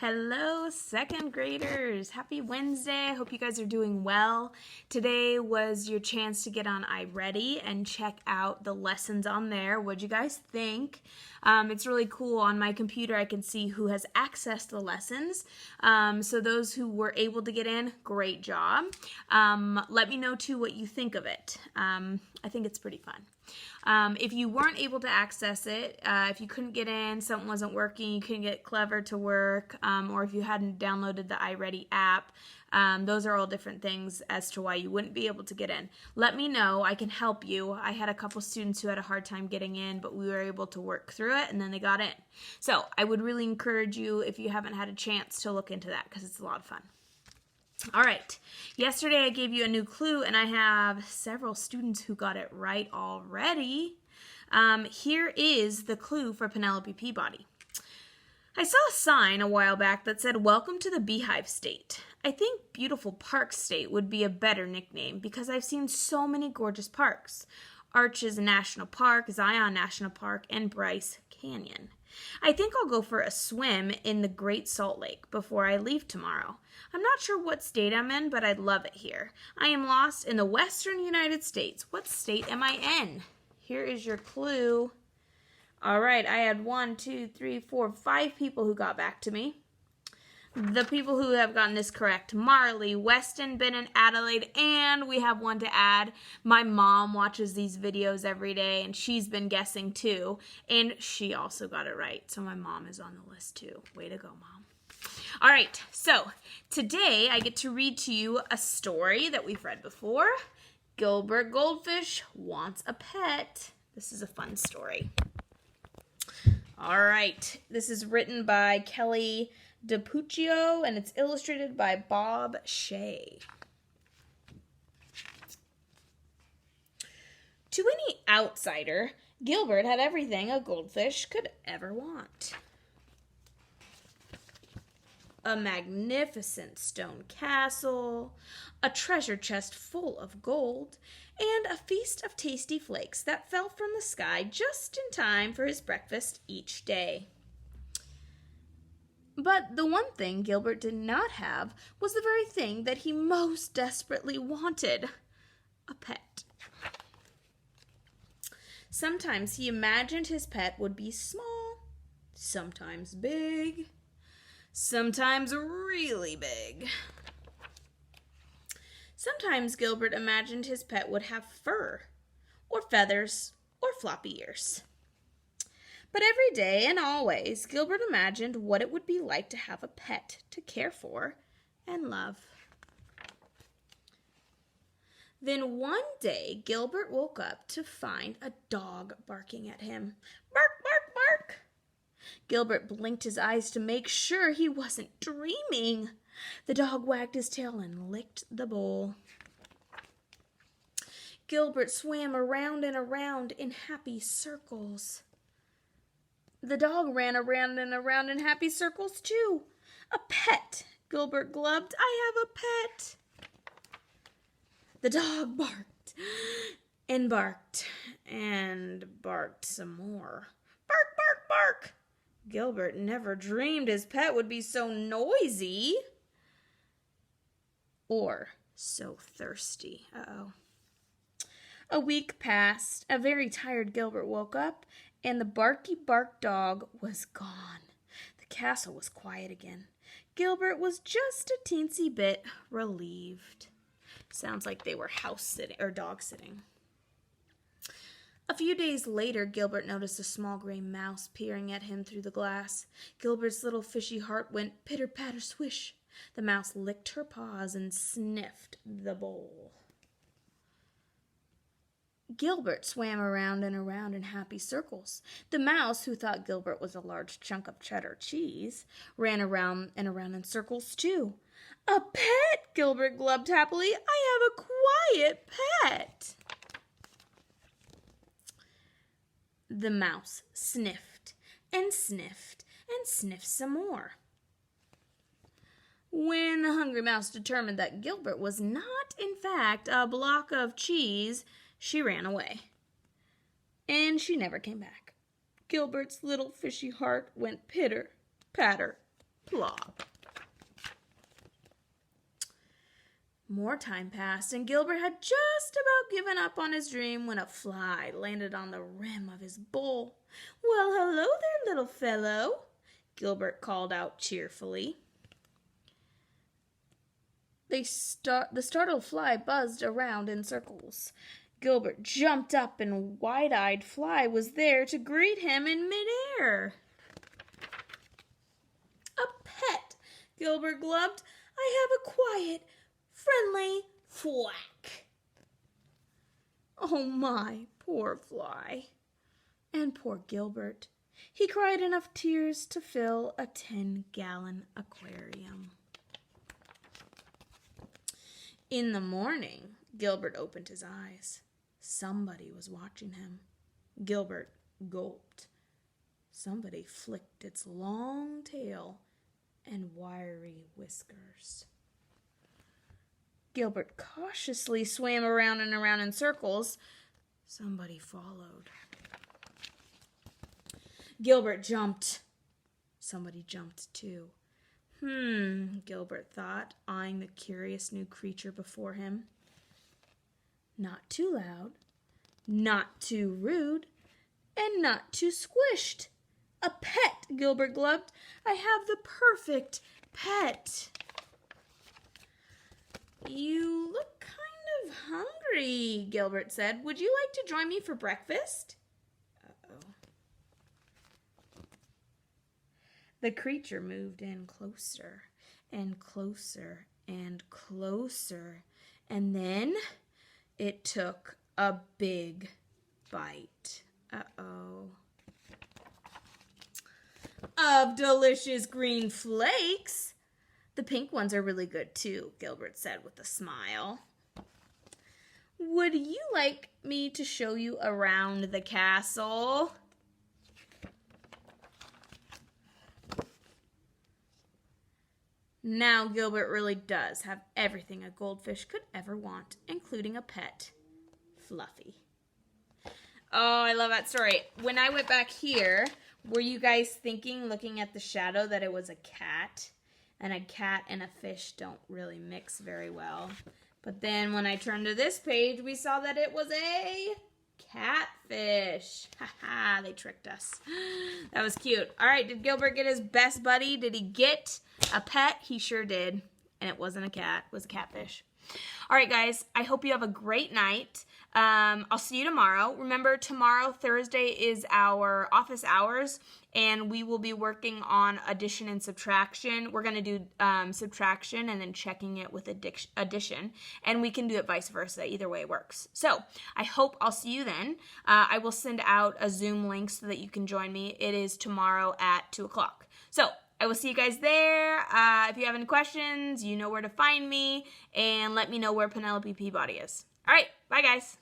Hello, second graders. Happy Wednesday. I hope you guys are doing well. Today was your chance to get on iReady and check out the lessons on there. What'd you guys think? It's really cool. On my computer, I can see who has accessed the lessons. So those who were able to get in, great job. Let me know, too, what you think of it. I think it's pretty fun. If you weren't able to access it, if you couldn't get in, something wasn't working, you couldn't get Clever to work, or if you hadn't downloaded the iReady app, those are all different things as to why you wouldn't be able to get in. Let me know. I can help you. I had a couple students who had a hard time getting in, but we were able to work through it, and then they got in. So I would really encourage you, if you haven't had a chance, to look into that because it's a lot of fun. All right, yesterday I gave you a new clue, and I have several students who got it right already. Here is the clue for Penelope Peabody. I saw a sign a while back that said, "Welcome to the Beehive State." I think Beautiful Park State would be a better nickname because I've seen so many gorgeous parks. Arches National Park, Zion National Park, and Bryce Canyon. I think I'll go for a swim in the Great Salt Lake before I leave tomorrow. I'm not sure what state I'm in, but I'd love it here. I am lost in the western United States. What state am I in? Here is your clue. All right, I had 5 people who got back to me. The people who have gotten this correct: Marley, Weston, Ben, and Adelaide, and we have one to add. My mom watches these videos every day, and she's been guessing too, and she also got it right, so my mom is on the list too. Way to go, Mom. All right, so today I get to read to you a story that we've read before. Gilbert Goldfish Wants a Pet. This is a fun story. All right, this is written by Kelly DiPuccio, and it's illustrated by Bob Shea. To any outsider, Gilbert had everything a goldfish could ever want. A magnificent stone castle, a treasure chest full of gold, and a feast of tasty flakes that fell from the sky just in time for his breakfast each day. But the one thing Gilbert did not have was the very thing that he most desperately wanted: a pet. Sometimes he imagined his pet would be small, sometimes big, sometimes really big. Sometimes Gilbert imagined his pet would have fur, or feathers, or floppy ears. But every day and always, Gilbert imagined what it would be like to have a pet to care for and love. Then one day, Gilbert woke up to find a dog barking at him. Bark, bark, bark! Gilbert blinked his eyes to make sure he wasn't dreaming. The dog wagged his tail and licked the bowl. Gilbert swam around and around in happy circles. The dog ran around and around in happy circles, too. A pet, Gilbert glubbed. I have a pet. The dog barked and barked and barked some more. Bark, bark, bark. Gilbert never dreamed his pet would be so noisy or so thirsty. A week passed. A very tired Gilbert woke up, and the barky bark dog was gone. The castle was quiet again. Gilbert was just a teensy bit relieved. Sounds like they were house sitting or dog sitting. A few days later, Gilbert noticed a small gray mouse peering at him through the glass. Gilbert's little fishy heart went pitter-patter swish. The mouse licked her paws and sniffed the bowl. Gilbert swam around and around in happy circles. The mouse, who thought Gilbert was a large chunk of cheddar cheese, ran around and around in circles too. A pet, Gilbert glubbed happily. I have a quiet pet. The mouse sniffed and sniffed and sniffed some more. When the hungry mouse determined that Gilbert was not, in fact, a block of cheese, she ran away. And she never came back. Gilbert's little fishy heart went pitter, patter, Plop. More time passed, and Gilbert had just about given up on his dream when a fly landed on the rim of his bowl. "Well, hello there, little fellow," Gilbert called out cheerfully. The startled fly buzzed around in circles. Gilbert jumped up, and wide-eyed Fly was there to greet him in midair. "A pet," Gilbert glubbed. "I have a quiet, friendly thwack." Oh my, poor Fly. And poor Gilbert. He cried enough tears to fill a 10-gallon aquarium. In the morning, Gilbert opened his eyes. Somebody was watching him. Gilbert gulped. Somebody flicked its long tail and wiry whiskers. Gilbert cautiously swam around and around in circles. Somebody followed. Gilbert jumped. Somebody jumped too. Gilbert thought, eyeing the curious new creature before him. Not too loud, not too rude, and not too squished. A pet, Gilbert glubbed. "I have the perfect pet." "You look kind of hungry," Gilbert said. "Would you like to join me for breakfast?" Uh-oh. The creature moved in closer and closer and closer, and then it took a big bite. Of delicious green flakes. "The pink ones are really good too," Gilbert said with a smile. "Would you like me to show you around the castle?" Now Gilbert really does have everything a goldfish could ever want, including a pet, Fluffy. Oh, I love that story. When I went back here, were you guys thinking, looking at the shadow, that it was a cat? And a cat and a fish don't really mix very well. But then when I turned to this page, we saw that it was a catfish. Haha, they tricked us. That was cute. All right, did Gilbert get his best buddy? Did he get a pet? He sure did. And it wasn't a cat. It was a catfish. All right, guys, I hope you have a great night. I'll see you tomorrow. Remember, tomorrow, Thursday, is our office hours, and we will be working on addition and subtraction. We're going to do subtraction and then checking it with addition, and we can do it vice versa. Either way works. So I hope I'll see you then. I will send out a Zoom link so that you can join me. It is tomorrow at 2 o'clock. So I will see you guys there. If you have any questions, you know where to find me, and let me know where Penelope Peabody is. All right, bye, guys.